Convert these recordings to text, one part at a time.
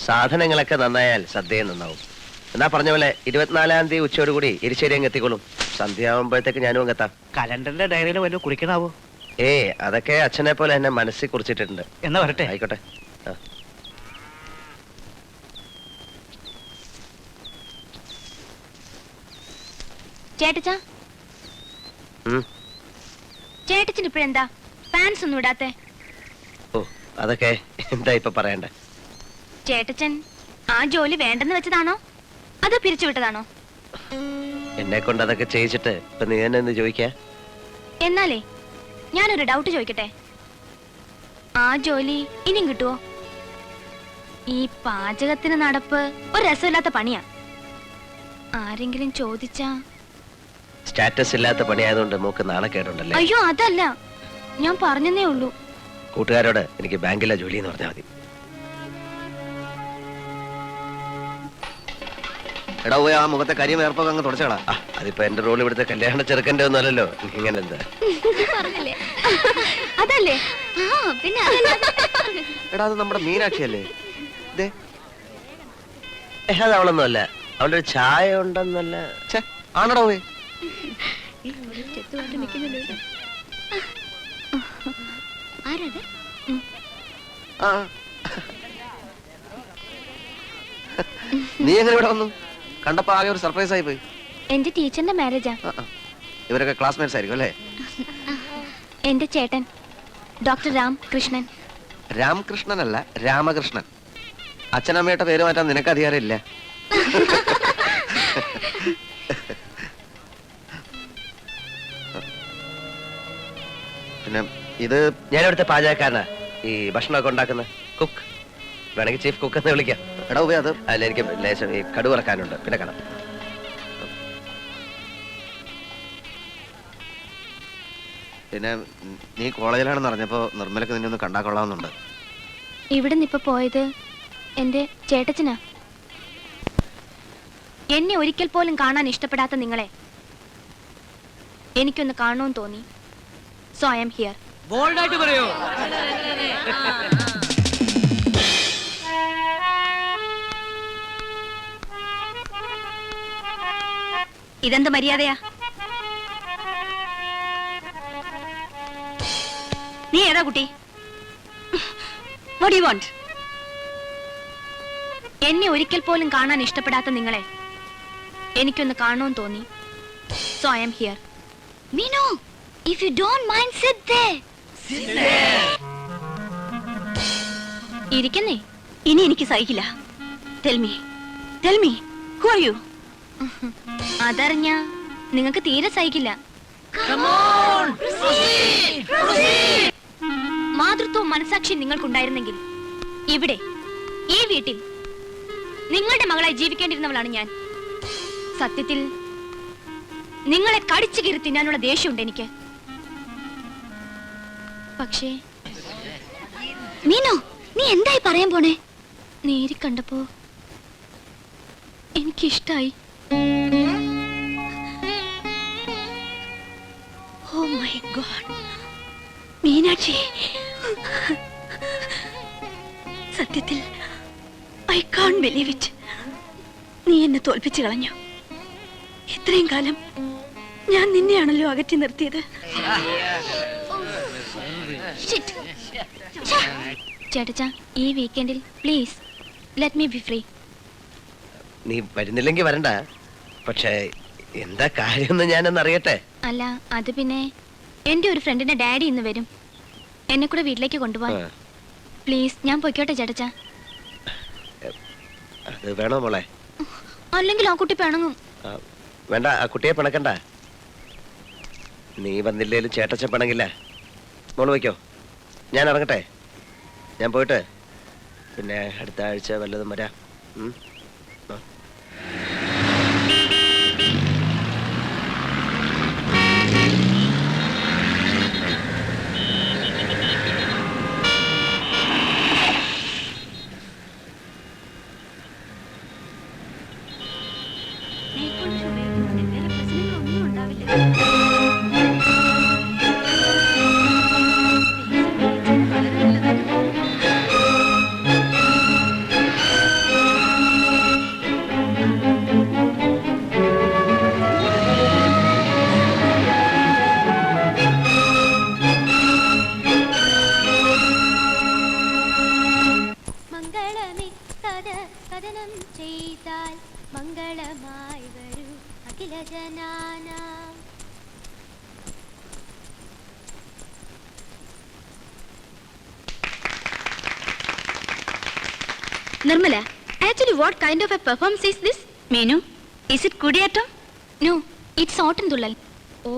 സാധനങ്ങളൊക്കെ നന്നായാൽ സദ്യയും നന്നാവും. എന്നാ പറഞ്ഞ പോലെ 24-ാം തീയതി ഉച്ചയോടുകൂടി എരിശ്ശേരി അങ്ങ് എത്തിക്കോളും. സന്ധ്യ ആവുമ്പോഴത്തേക്ക് ഞാനും അങ്ങെത്താം. കലണ്ടറിന്റെ ഡയറിയിൽ വല്ലതും കുറിക്കണാവോ? അതൊക്കെ അച്ഛനെ പോലെ എന്നെ മനസ്സിൽ കുറിച്ചിട്ടുണ്ട്. എന്നാ വരട്ടെ. ആയിക്കോട്ടെ. ചേട്ടച്ചാ, ചേട്ടച്ചൻ ഇപ്പഴെന്താ പാൻസ് ഒന്നും ഇടാത്തെ? അതൊക്കെ എന്താ ഇപ്പൊ പറയണ്ടേ? ചേട്ടച്ചൻ ആ ജോലി വേണ്ടെന്ന് വെച്ചതാണോ അതോ പിരിച്ചുവിട്ടതാണോ? എന്നെ കൊണ്ട് അതൊക്കെ ചെയ്യിച്ചിട്ട് ഇപ്പൊ നീ തന്നെ എന്ന് ചോദിക്കാ? എന്നാലേ ഞാനൊരു ഡൗട്ട് ചോദിക്കട്ടെ. ആ ജോലി ഇനിയും കിട്ടുവോ? ഈ പാചകത്തിന് നടപ്പ് ഒരു രസമില്ലാത്ത പണിയാ. ആരെങ്കിലും ചോദിച്ചാ? സ്റ്റാറ്റസ് ഇല്ലാത്ത പണിയായതുകൊണ്ട് മൂക്ക് നാണക്കേടുണ്ടല്ലേ? അയ്യോ അതല്ല, ഞാൻ പറഞ്ഞതേ ഉള്ളൂ. കൂട്ടുകാരോട് എനിക്ക് ബാങ്കിലെ ജോലി എന്ന് പറഞ്ഞാൽ മതി. എടാ പോയി ആ മുഖത്തെ കരിയും വേർപ്പൊക്കെ അങ്ങ് തുടച്ചോളാ. അതിപ്പോ എന്റെ റോൾ ഇവിടുത്തെ കല്യാണ ചെറുക്കന്റെ ഒന്നും അല്ലല്ലോ. ഇങ്ങനെ എന്താ അതല്ലേ? പിന്നെ എടാ അത് നമ്മുടെ മീനാക്ഷി അല്ലേ? അത് അവളൊന്നും അല്ല. അവളുടെ ഒരു ചായ ഉണ്ടെന്നല്ല. ആണടാ പോയി. നീ എങ്ങനെ ഇവിടെ വന്നു? കണ്ടപ്പോ ആകെ ഒരു സർപ്രൈസ് ആയി പോയി. എന്റെ ടീച്ചറിന്റെ മാരേജാ. ഇവരൊക്കെ ക്ലാസ്മേറ്റ്സ് ആയിരിക്കും അല്ലേ? എന്റെ ചേട്ടൻ ഡോക്ടർ രാംകൃഷ്ണൻ. രാമകൃഷ്ണൻ അല്ല, രാമകൃഷ്ണൻ. അച്ഛനമ്മയുടെ പേര് മാറ്റാൻ നിനക്ക് അധികാരമില്ല. പിന്നെ ഇത് ഞാനിവിടുത്തെ പാചകക്കാരനാ. ഈ ഭക്ഷണമൊക്കെ ഉണ്ടാക്കുന്ന കുക്ക്. വേണമെങ്കിൽ ചീഫ് കുക്ക് എന്ന് വിളിക്കാം. എടാ പോയി അത് അല്ല, എനിക്ക് ലേശം ഈ കടുവ് ഇറക്കാനുണ്ട്. പിന്നെ കാണാം. പിന്നെ നീ കോളേജിലാണെന്ന് അറിഞ്ഞപ്പോ നിർമ്മലക്ക് നിന്നെ ഒന്ന് കണ്ടാ കൊള്ളാവുന്നുണ്ട്. ഇവിടെ നിന്നിപ്പോ പോയത് എന്റെ ചേട്ടച്ചനാ. എന്നെ ഒരിക്കൽ പോലും കാണാൻ ഇഷ്ടപ്പെടാത്ത നിങ്ങളെ എനിക്കൊന്ന് കാണണമെന്ന് തോന്നി. So I am here. ബോൾഡായിട്ട് പറയൂ. ഇതെന്ത് മര്യാദയാ? നീ ഏതാ കുട്ടി? What do you want? എന്നെ ഒരിക്കൽ പോലും കാണാൻ ഇഷ്ടപ്പെടാത്ത നിങ്ങളെ എനിക്കൊന്ന് കാണണമെന്ന് തോന്നി. So I am here. Meenu, if you don't mind, sit there. ഇരിക്കുന്നേ. ഇനി എനിക്ക് സഹിക്കില്ല. Tell me, who are you? അതറിഞ്ഞ നിങ്ങൾക്ക് തീരെ സഹിക്കില്ല. മാതൃത്വവും മനസാക്ഷി നിങ്ങൾക്കുണ്ടായിരുന്നെങ്കിൽ ഇവിടെ ഈ വീട്ടിൽ നിങ്ങളുടെ മകളായി ജീവിക്കേണ്ടിരുന്നവളാണ് ഞാൻ. സത്യത്തിൽ നിങ്ങളെ കടിച്ചു കീറി തിന്നാനുള്ള ദേഷ്യമുണ്ട് എനിക്ക്. പക്ഷേ മീനു, നീ എന്തായി പറയാൻ പോണേ? നേരി കണ്ടപ്പോ എനിക്കിഷ്ടായി. Oh my God, മീനാക്ഷി, സത്യത്തിൽ I can't believe it. നീ എന്നെ തോൽപ്പിച്ചു കളഞ്ഞു. ഇത്രയും കാലം ഞാൻ നിന്നെയാണല്ലോ അകറ്റി നിർത്തിയത്. ചേട്ടച്ചാ, ഈ വീക്കെൻഡിൽ please let me be free. നീ വരുന്നില്ലെങ്കിൽ വരണ്ട. പക്ഷേ എന്താ കാര്യമെന്ന് ഞാനൊന്ന് അറിയട്ടെ. അല്ല, അത് പിന്നെ എന്റെ ഒരു ഫ്രണ്ടിന്റെ ഡാഡി ഇന്ന് വരും. എന്നെ കൂടെ വീട്ടിലേക്ക് കൊണ്ടുപോവാൻ. പ്ലീസ്, ഞാൻ പൊയ്ക്കോട്ടെ ചേട്ടച്ചാ. അത് വേണോ മോളെ? അല്ലെങ്കിൽ ആ കുട്ടി പിണങ്ങും. വേണ്ട, ആ കുട്ടിയെ പിണക്കണ്ട. നീ വന്നില്ലേലും ചേട്ടച്ച പിണങ്ങില്ല. മോള് വയ്ക്കോ, ഞാൻ ഇറങ്ങട്ടെ. ഞാൻ പോയിട്ട് പിന്നെ അടുത്ത ആഴ്ച വല്ലതും വരാം. മംഗളമിത്തത് കഥനം ചെയ്താൽ മംഗളമായി വരൂ അഖില ജനാനാം. Nirmala, actually what kind of a performance is this? Meenu, is it കുടിയേറ്റം? No, it's Ottamthullal. ഓ,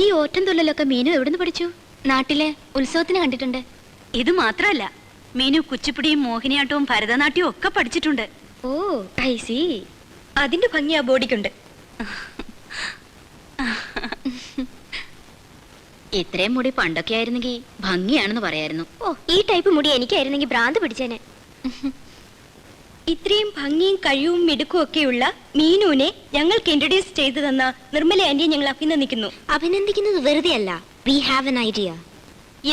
ഈ ഓട്ടംതുള്ളലൊക്കെ മീനു എവിടുന്ന് പഠിച്ചു? നാട്ടിലെ ഉത്സവത്തിന് കണ്ടിട്ടുണ്ട്. ഇത് മാത്രമല്ല, മീനു കുച്ചിപ്പുടിയും മോഹിനിയാട്ടവും ഭരതനാട്യവും ഒക്കെ പഠിച്ചിട്ടുണ്ട്. ഓ, ഐ സി. അതിന്റെ ഭംഗി ആ ബോഡിക്കുണ്ട്. ഇത്രയും മുടി പണ്ടൊക്കെ ആയിരുന്നെങ്കിൽ ഭംഗിയാണെന്ന് പറയായിരുന്നു. ഓ, ഈ ടൈപ്പ് മുടി എനിക്കായിരുന്നെങ്കിൽ ഭ്രാന്ത് പിടിച്ചേനെ. ഇത്രയും ഭംഗിയും കഴിവും മിടുക്കും ഒക്കെയുള്ള മീനുവിനെ ഞങ്ങൾക്ക് ഇൻട്രൊഡ്യൂസ് ചെയ്തു തന്ന നിർമ്മല ആന്റിയെ ഞങ്ങൾ അഭിനന്ദിക്കുന്നു. അഭിനന്ദിക്കുന്നത് വെറുതെ അല്ല. We have an idea.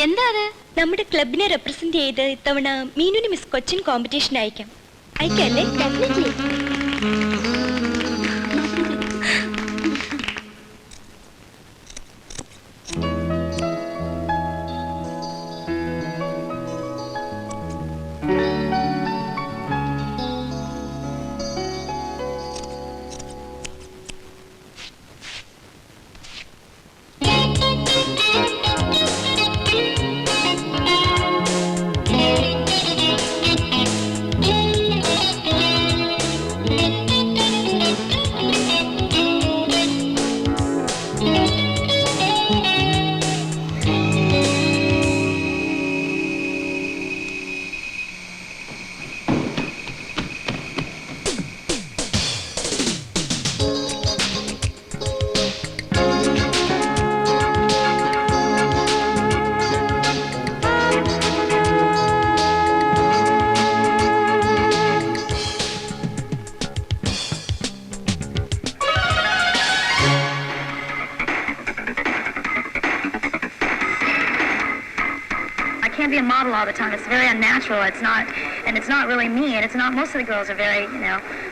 എന്താ അത്? നമ്മുടെ ക്ലബിനെ റെപ്രസെന്റ് ചെയ്ത് ഇത്തവണ മീനുവിന് മിസ് കൊച്ചിൻ കോമ്പറ്റീഷൻ അയക്കാം. അയക്കല്ലേ? Definitely. Can't be a model all the time. It's very unnatural. It's not really me. And it's not. Most of the girls are very,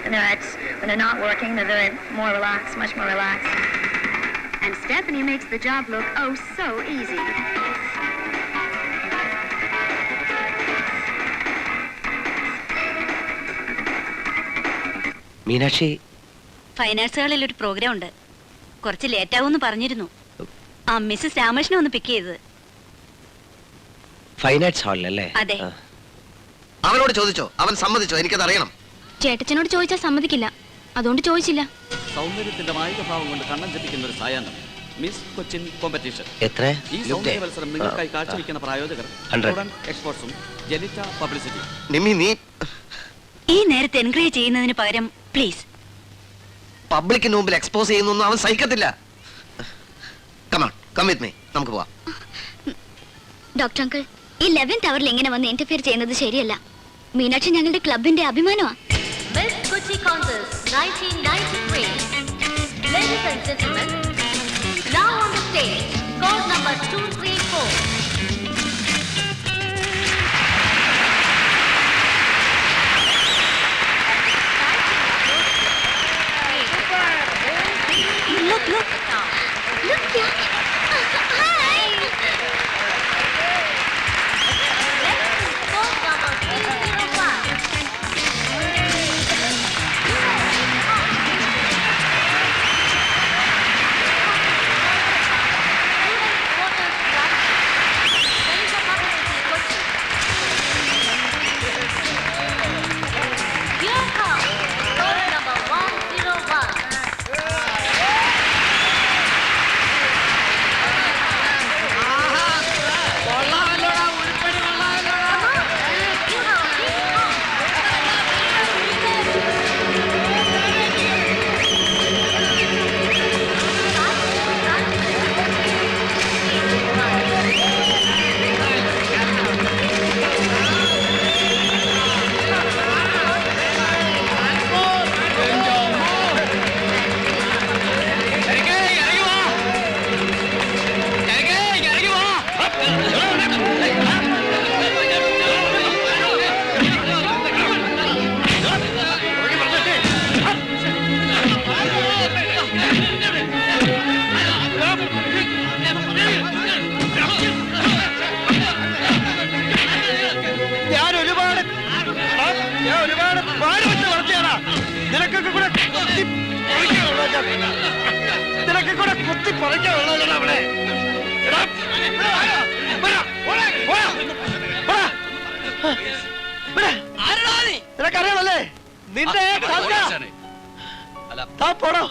when they're not working, they're very more relaxed, much more relaxed. And Stephanie makes the job look oh so easy. Meenakshi, fine ആർട്സുകളിൽ ഒരു programme ഉണ്ട്. കുറച്ച് late ആവുമെന്ന് പറഞ്ഞിരുന്നു. ആ Mrs Ramakrishnan ഒന്ന് pick ചെയ്തത്. Fine arts ഹാളിലല്ലേ? അതെ. അവനോട് ചോദിച്ചോ? അവൻ സമ്മതിച്ചോ? എനിക്കത് അറിയണം. ചേട്ടച്ചനോട് ചോദിച്ചാൽ സമ്മതിക്കില്ല, അതുകൊണ്ട് ചോദിച്ചില്ല. സൗന്ദര്യത്തിന്റെ മായിക ഭാവം കൊണ്ട് കണ്ണം ജപിക്കുന്ന ഒരു സായാഹ്നം മിസ് കൊച്ചിൻ കോമ്പറ്റീഷൻ. എത്ര? ഈ സൗന്ദര്യ മത്സരം നിങ്ങൾക്കായി കാഴ്ചവെക്കുന്ന പ്രായോജകർ എക്സ്പോർട്സും ജെനിറ്റ പബ്ലിസിറ്റി. നിമ്മി, നീ ഈ നേരത്തെ എൻകറേജ് ചെയ്യുന്നതിന് പകരം പ്ലീസ് പബ്ലിക്കിന് മുമ്പിൽ എക്സ്പോസ് ചെയ്യുന്നൊന്നും അവൻ സഹിക്കത്തില്ല. കമോൺ, കം വിത്ത് മീ, നമുക്ക് പോവാം. ഡോക്ടർ അങ്കിൾ, ഈ 11th അവറിൽ ഇങ്ങനെ വന്ന് ഇന്റർഫിയർ ചെയ്യുന്നത് ശരിയല്ല. മീനാക്ഷി ഞങ്ങളുടെ ക്ലബിന്റെ അഭിമാനമാണ്. Miss Kochi Contest 1993. Ladies and gentlemen, now on the stage, code number 234. look. Look, yeah. Hi. Code number 305. നിനക്കറിയാമല്ലേ നിന്റെ അല്ല പോടോ